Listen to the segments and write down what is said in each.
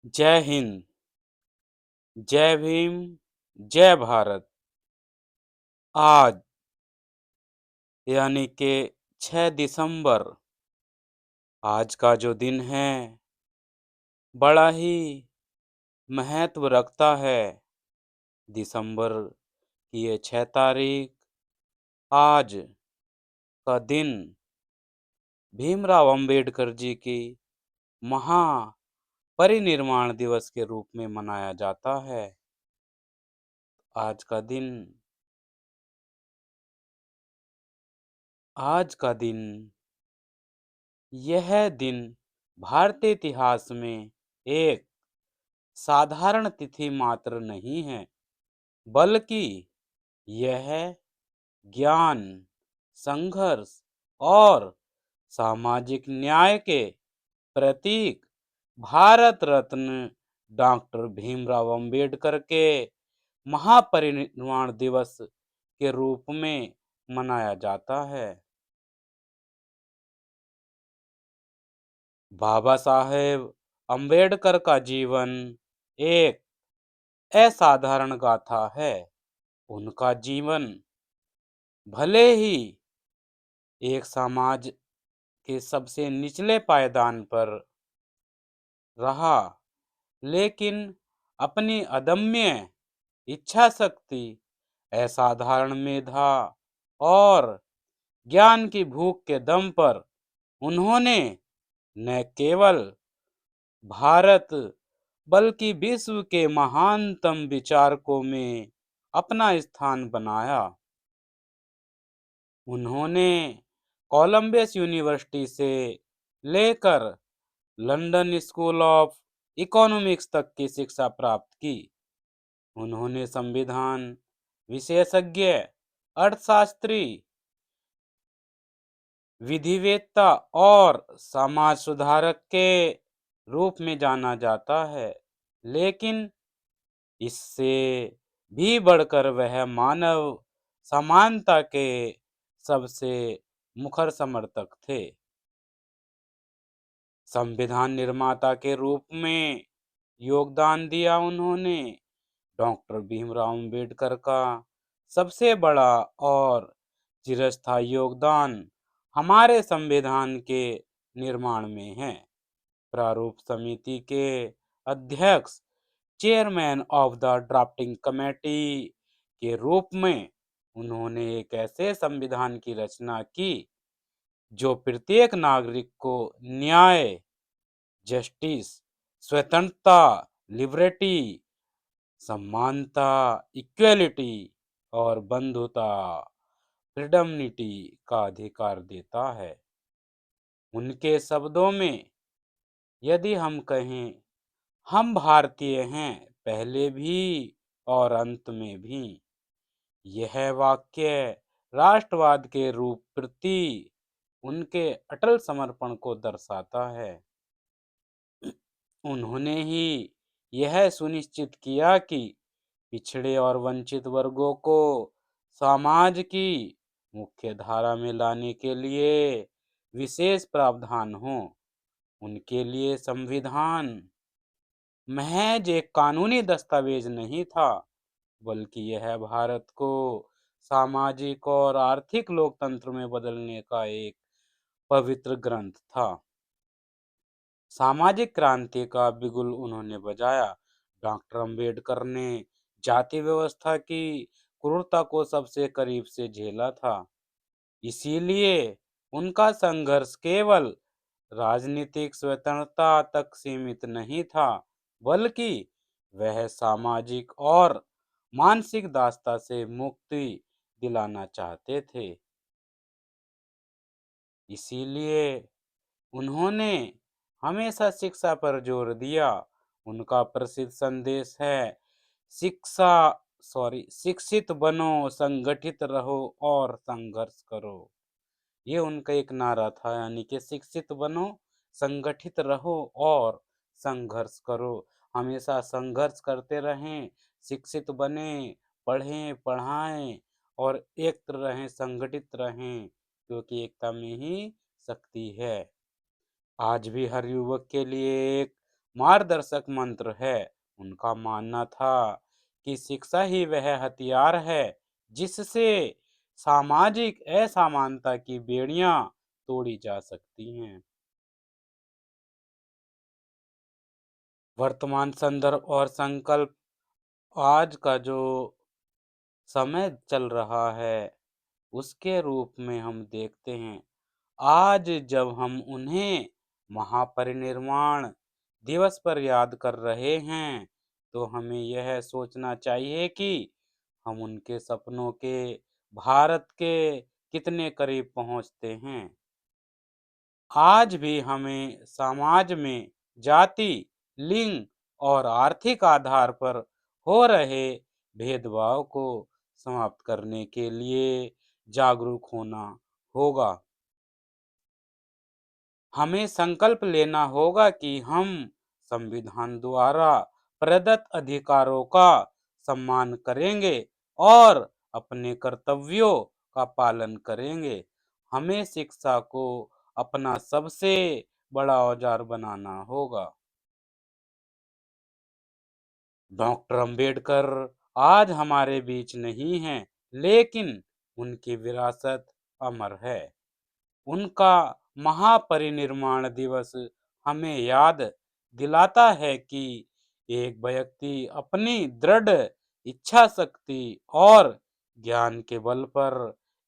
जय हिंद, जय भीम, जय भारत। आज यानी कि 6 दिसंबर आज का जो दिन है बड़ा ही महत्व रखता है। दिसंबर की ये 6 तारीख आज का दिन भीमराव अंबेडकर जी की महापरिनिर्वाण दिवस के रूप में मनाया जाता है। आज का दिन आज का दिन यह दिन भारतीय इतिहास में एक साधारण तिथि मात्र नहीं है, बल्कि यह ज्ञान, संघर्ष और सामाजिक न्याय के प्रतीक भारत रत्न डॉक्टर भीमराव अंबेडकर के महापरिनिर्वाण दिवस के रूप में मनाया जाता है। बाबा साहेब अंबेडकर का जीवन एक असाधारण गाथा है। उनका जीवन भले ही एक समाज के सबसे निचले पायदान पर रहा, लेकिन अपनी अदम्य इच्छा शक्ति, असाधारण मेधा और ज्ञान की भूख के दम पर उन्होंने न केवल भारत बल्कि विश्व के महानतम विचारकों में अपना स्थान बनाया। उन्होंने कोलंबियस यूनिवर्सिटी से लेकर लंदन स्कूल ऑफ इकोनॉमिक्स तक की शिक्षा प्राप्त की। उन्होंने संविधान विशेषज्ञ, अर्थशास्त्री, विधिवेत्ता और समाज सुधारक के रूप में जाना जाता है, लेकिन इससे भी बढ़कर वह मानव समानता के सबसे मुखर समर्थक थे। संविधान निर्माता के रूप में योगदान दिया उन्होंने। डॉक्टर भीमराव अंबेडकर का सबसे बड़ा और चिरस्थायी योगदान हमारे संविधान के निर्माण में है। प्रारूप समिति के अध्यक्ष, chairman of the drafting committee के रूप में उन्होंने एक ऐसे संविधान की रचना की जो प्रत्येक नागरिक को न्याय, जस्टिस, स्वतंत्रता, लिबर्टी, समानता, इक्वलिटी और बंधुता, फ्रीडमनिटी का अधिकार देता है। उनके शब्दों में यदि हम कहें, हम भारतीय हैं पहले भी और अंत में भी, यह वाक्य राष्ट्रवाद के रूप प्रति उनके अटल समर्पण को दर्शाता है। उन्होंने ही यह सुनिश्चित किया कि पिछड़े और वंचित वर्गों को समाज की मुख्य धारा में लाने के लिए विशेष प्रावधान हो। उनके लिए संविधान महज एक कानूनी दस्तावेज नहीं था, बल्कि यह भारत को सामाजिक और आर्थिक लोकतंत्र में बदलने का एक पवित्र ग्रंथ था। सामाजिक क्रांति का बिगुल उन्होंने बजाया। डॉक्टर अंबेडकर ने जाति व्यवस्था की क्रूरता को सबसे करीब से झेला था। इसीलिए उनका संघर्ष केवल राजनीतिक स्वतंत्रता तक सीमित नहीं था, बल्कि वह सामाजिक और मानसिक दासता से मुक्ति दिलाना चाहते थे। इसीलिए उन्होंने हमेशा शिक्षा पर जोर दिया। उनका प्रसिद्ध संदेश है, शिक्षा शिक्षित बनो, संगठित रहो और संघर्ष करो। ये उनका एक नारा था, यानी कि शिक्षित बनो, संगठित रहो और संघर्ष करो। हमेशा संघर्ष करते रहें, शिक्षित बने, पढ़ें, पढ़ाएं और एक रहें, संगठित रहें, क्योंकि एकता में ही शक्ति है। आज भी हर युवक के लिए एक मार्गदर्शक मंत्र है। उनका मानना था कि शिक्षा ही वह हथियार है जिससे सामाजिक असमानता की बेड़ियां तोड़ी जा सकती हैं। वर्तमान संदर्भ और संकल्प, आज का जो समय चल रहा है उसके रूप में हम देखते हैं। आज जब हम उन्हें महापरिनिर्वाण दिवस पर याद कर रहे हैं, तो हमें यह सोचना चाहिए कि हम उनके सपनों के भारत के कितने करीब पहुंचते हैं। आज भी हमें समाज में जाति, लिंग और आर्थिक आधार पर हो रहे भेदभाव को समाप्त करने के लिए जागरूक होना होगा। हमें संकल्प लेना होगा कि हम संविधान द्वारा प्रदत्त अधिकारों का सम्मान करेंगे और अपने कर्तव्यों का पालन करेंगे। हमें शिक्षा को अपना सबसे बड़ा औजार बनाना होगा। डॉक्टर अंबेडकर आज हमारे बीच नहीं हैं, लेकिन उनकी विरासत अमर है। उनका महापरिनिर्वाण दिवस हमें याद दिलाता है कि एक व्यक्ति अपनी दृढ़ इच्छा शक्ति और ज्ञान के बल पर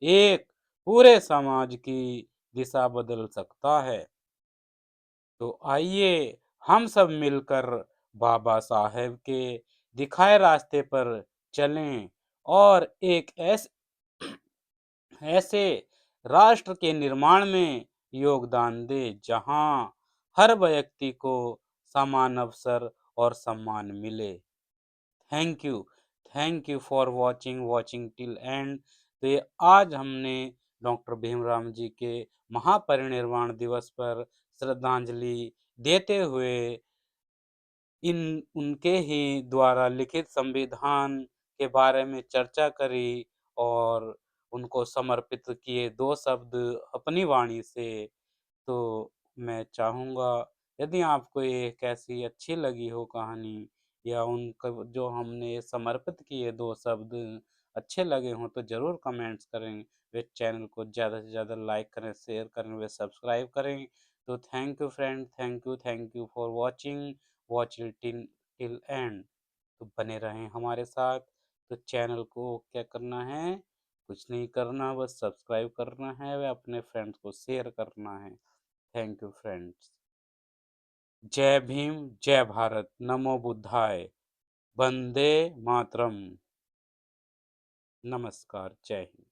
एक पूरे समाज की दिशा बदल सकता है। तो आइए हम सब मिलकर बाबा साहेब के दिखाए रास्ते पर चलें और एक ऐसे ऐसे राष्ट्र के निर्माण में योगदान दें जहां हर व्यक्ति को समान अवसर और सम्मान मिले। Thank you. Thank you for watching till and. तो ये आज हमने डॉक्टर भीमराव जी के महापरिनिर्वाण दिवस पर श्रद्धांजलि देते हुए इन उनके ही द्वारा लिखित संविधान के बारे में चर्चा करी और उनको समर्पित किए दो शब्द अपनी वाणी से। तो मैं चाहूँगा, यदि आपको ये कैसी अच्छी लगी हो कहानी या उनका जो हमने समर्पित किए दो शब्द अच्छे लगे हों, तो ज़रूर कमेंट्स करें। वे चैनल को ज़्यादा से ज़्यादा लाइक करें, शेयर करें, वे सब्सक्राइब करें। तो thank you friend, thank you for watching, watch till till and. तो बने रहें हमारे साथ। तो चैनल को क्या करना है, कुछ नहीं करना, बस सब्सक्राइब करना है व अपने फ्रेंड्स को शेयर करना है। Thank you friends. जय भीम, जय भारत, नमो बुद्धाय, वंदे मातरम। नमस्कार, जय हिंद।